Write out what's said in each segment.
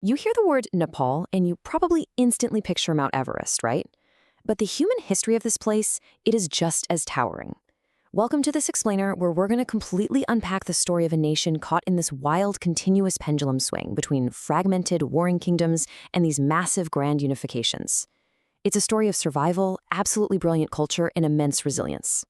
You hear the word Nepal and you probably instantly picture Mount Everest, right? But the human history of this place, it is just as towering. Welcome to this explainer where we're going to completely unpack the story of a nation caught in this wild, continuous pendulum swing between fragmented, warring kingdoms and these massive grand unifications. It's a story of survival, absolutely brilliant culture, and immense resilience.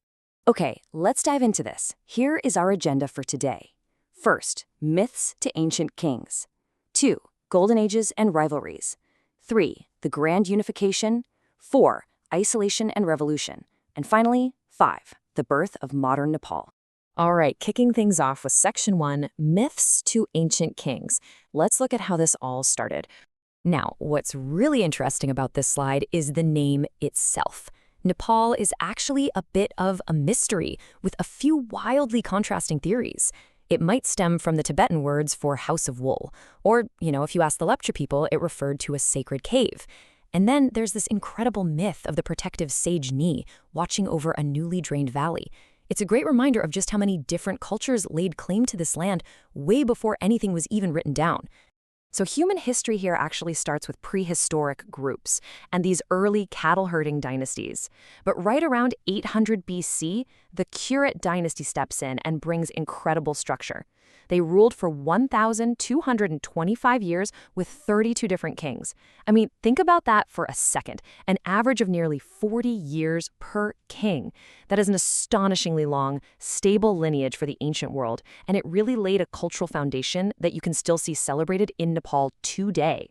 Okay, let's dive into this. Here is our agenda for today. First, myths to ancient kings. 2, golden ages and rivalries. 3, the grand unification. 4, isolation and revolution. And finally, 5, the birth of modern Nepal. All right, kicking things off with Section 1, Myths to Ancient Kings. Let's look at how this all started. Now, what's really interesting about this slide is the name itself. Nepal is actually a bit of a mystery, with a few wildly contrasting theories. It might stem from the Tibetan words for house of wool, or, if you ask the Lepcha people, it referred to a sacred cave. And then there's this incredible myth of the protective sage Ni watching over a newly drained valley. It's a great reminder of just how many different cultures laid claim to this land way before anything was even written down. So human history here actually starts with prehistoric groups and these early cattle-herding dynasties. But right around 800 BC, the Kurit dynasty steps in and brings incredible structure. They ruled for 1,225 years with 32 different kings. I mean, think about that for a second. An average of nearly 40 years per king. That is an astonishingly long, stable lineage for the ancient world, and it really laid a cultural foundation that you can still see celebrated in Nepal today.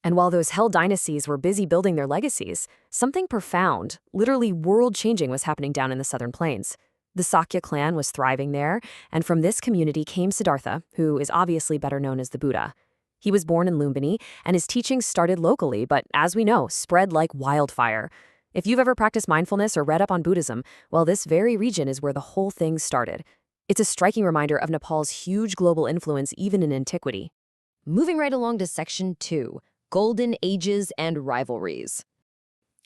And while those held dynasties were busy building their legacies, something profound, literally world-changing, was happening down in the southern plains. The Sakya clan was thriving there, and from this community came Siddhartha, who is obviously better known as the Buddha. He was born in Lumbini, and his teachings started locally, but as we know, spread like wildfire. If you've ever practiced mindfulness or read up on Buddhism, well, this very region is where the whole thing started. It's a striking reminder of Nepal's huge global influence even in antiquity. Moving right along to Section 2, Golden Ages and Rivalries.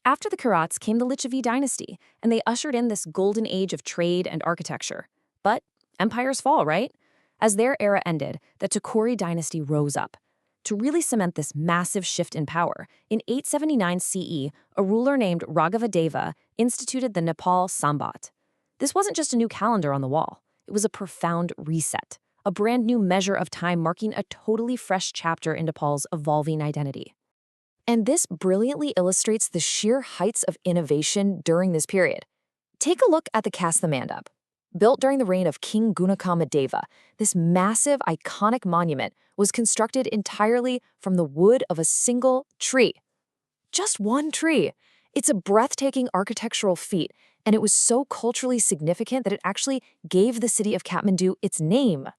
After the Kurats came the Lichavi dynasty, and they ushered in this golden age of trade and architecture. But empires fall, right? As their era ended, the Tukuri dynasty rose up. To really cement this massive shift in power, in 879 CE, a ruler named Raghavadeva instituted the Nepal Sambat. This wasn't just a new calendar on the wall. It was a profound reset, a brand new measure of time marking a totally fresh chapter in Nepal's evolving identity. And this brilliantly illustrates the sheer heights of innovation during this period. Take a look at the Kastha Mandap. Built during the reign of King Gunakammadeva, this massive, iconic monument was constructed entirely from the wood of a single tree. Just one tree. It's a breathtaking architectural feat, and it was so culturally significant that it actually gave the city of Kathmandu its name.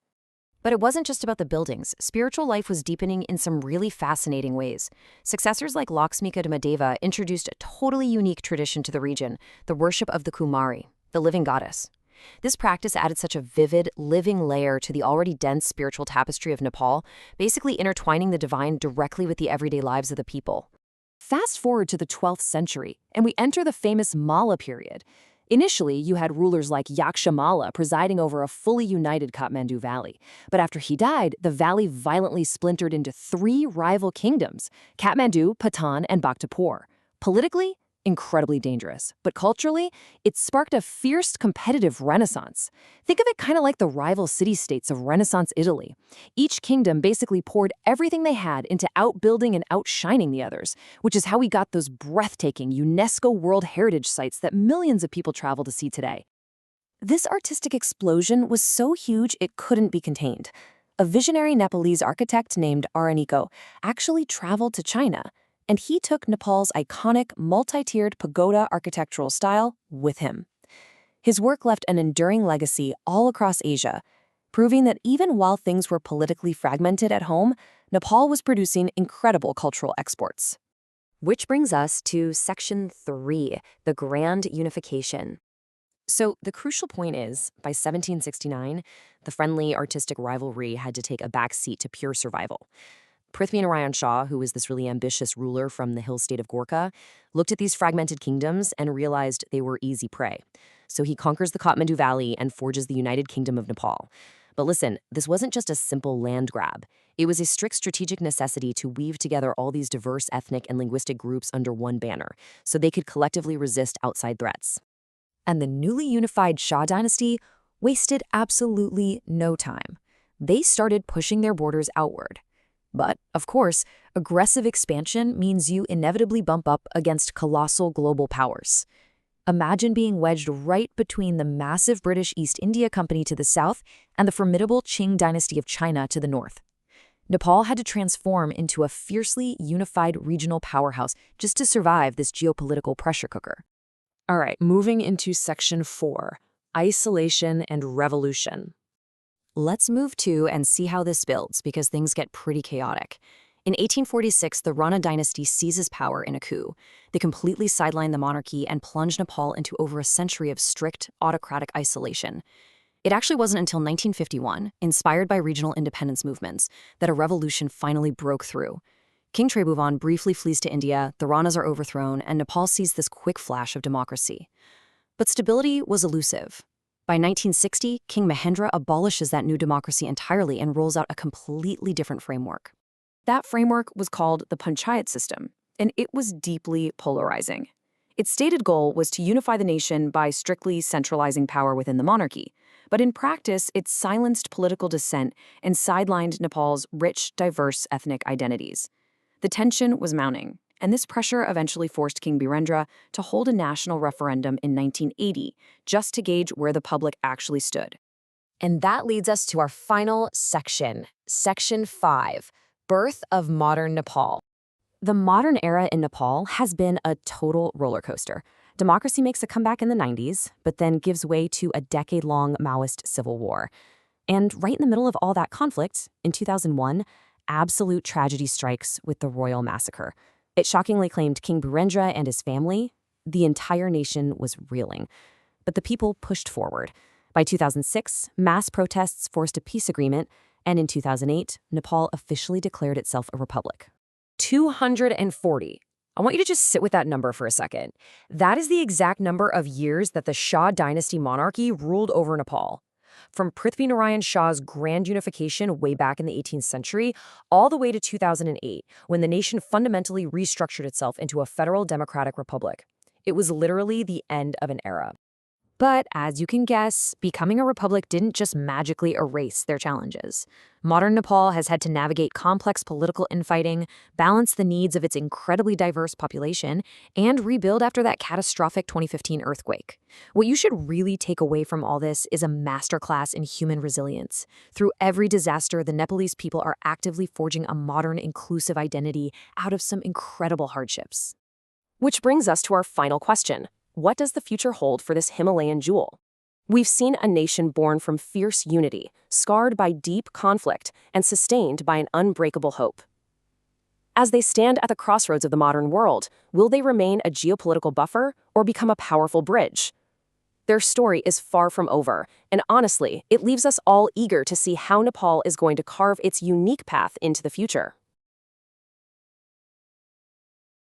But it wasn't just about the buildings. Spiritual life was deepening in some really fascinating ways. Successors like Lakshmika Madeva introduced a totally unique tradition to the region, the worship of the Kumari, the living goddess. This practice added such a vivid, living layer to the already dense spiritual tapestry of Nepal, basically intertwining the divine directly with the everyday lives of the people. Fast forward to the 12th century, and we enter the famous Malla period. Initially, you had rulers like Yaksha Malla presiding over a fully united Kathmandu Valley. But after he died, the valley violently splintered into 3 rival kingdoms, Kathmandu, Patan, and Bhaktapur. Politically, incredibly dangerous. But culturally, it sparked a fierce competitive renaissance. Think of it kind of like the rival city-states of Renaissance Italy. Each kingdom basically poured everything they had into outbuilding and outshining the others, which is how we got those breathtaking UNESCO World Heritage sites that millions of people travel to see today. This artistic explosion was so huge it couldn't be contained. A visionary Nepalese architect named Araniko actually traveled to China, and he took Nepal's iconic multi-tiered pagoda architectural style with him. His work left an enduring legacy all across Asia, proving that even while things were politically fragmented at home, Nepal was producing incredible cultural exports. Which brings us to Section 3, the Grand Unification. So the crucial point is, by 1769, the friendly artistic rivalry had to take a backseat to pure survival. Prithvinarayan Shah, who was this really ambitious ruler from the hill state of Gorkha, looked at these fragmented kingdoms and realized they were easy prey. So he conquers the Kathmandu Valley and forges the United Kingdom of Nepal. But listen, this wasn't just a simple land grab. It was a strict strategic necessity to weave together all these diverse ethnic and linguistic groups under one banner, so they could collectively resist outside threats. And the newly unified Shah dynasty wasted absolutely no time. They started pushing their borders outward. But, of course, aggressive expansion means you inevitably bump up against colossal global powers. Imagine being wedged right between the massive British East India Company to the south and the formidable Qing dynasty of China to the north. Nepal had to transform into a fiercely unified regional powerhouse just to survive this geopolitical pressure cooker. All right, moving into Section 4, Isolation and Revolution. Let's move to and see how this builds, because things get pretty chaotic. In 1846, the Rana dynasty seizes power in a coup. They completely sidelined the monarchy and plunged Nepal into over a century of strict, autocratic isolation. It actually wasn't until 1951, inspired by regional independence movements, that a revolution finally broke through. King Tribhuvan briefly flees to India, the Ranas are overthrown, and Nepal sees this quick flash of democracy. But stability was elusive. By 1960, King Mahendra abolishes that new democracy entirely and rolls out a completely different framework. That framework was called the Panchayat system, and it was deeply polarizing. Its stated goal was to unify the nation by strictly centralizing power within the monarchy, but in practice, it silenced political dissent and sidelined Nepal's rich, diverse ethnic identities. The tension was mounting, and this pressure eventually forced King Birendra to hold a national referendum in 1980, just to gauge where the public actually stood. And that leads us to our final section, Section 5, Birth of Modern Nepal. The modern era in Nepal has been a total roller coaster. Democracy makes a comeback in the 90s, but then gives way to a decade-long Maoist civil war. And right in the middle of all that conflict, in 2001, absolute tragedy strikes with the royal massacre. It shockingly claimed King Birendra and his family. The entire nation was reeling. But the people pushed forward. By 2006, mass protests forced a peace agreement, and in 2008, Nepal officially declared itself a republic. 240. I want you to just sit with that number for a second. That is the exact number of years that the Shah dynasty monarchy ruled over Nepal. From Prithvi Narayan Shah's grand unification way back in the 18th century, all the way to 2008, when the nation fundamentally restructured itself into a federal democratic republic. It was literally the end of an era. But as you can guess, becoming a republic didn't just magically erase their challenges. Modern Nepal has had to navigate complex political infighting, balance the needs of its incredibly diverse population, and rebuild after that catastrophic 2015 earthquake. What you should really take away from all this is a masterclass in human resilience. Through every disaster, the Nepalese people are actively forging a modern, inclusive identity out of some incredible hardships. Which brings us to our final question. What does the future hold for this Himalayan jewel? We've seen a nation born from fierce unity, scarred by deep conflict, and sustained by an unbreakable hope. As they stand at the crossroads of the modern world, will they remain a geopolitical buffer or become a powerful bridge? Their story is far from over, and honestly, it leaves us all eager to see how Nepal is going to carve its unique path into the future.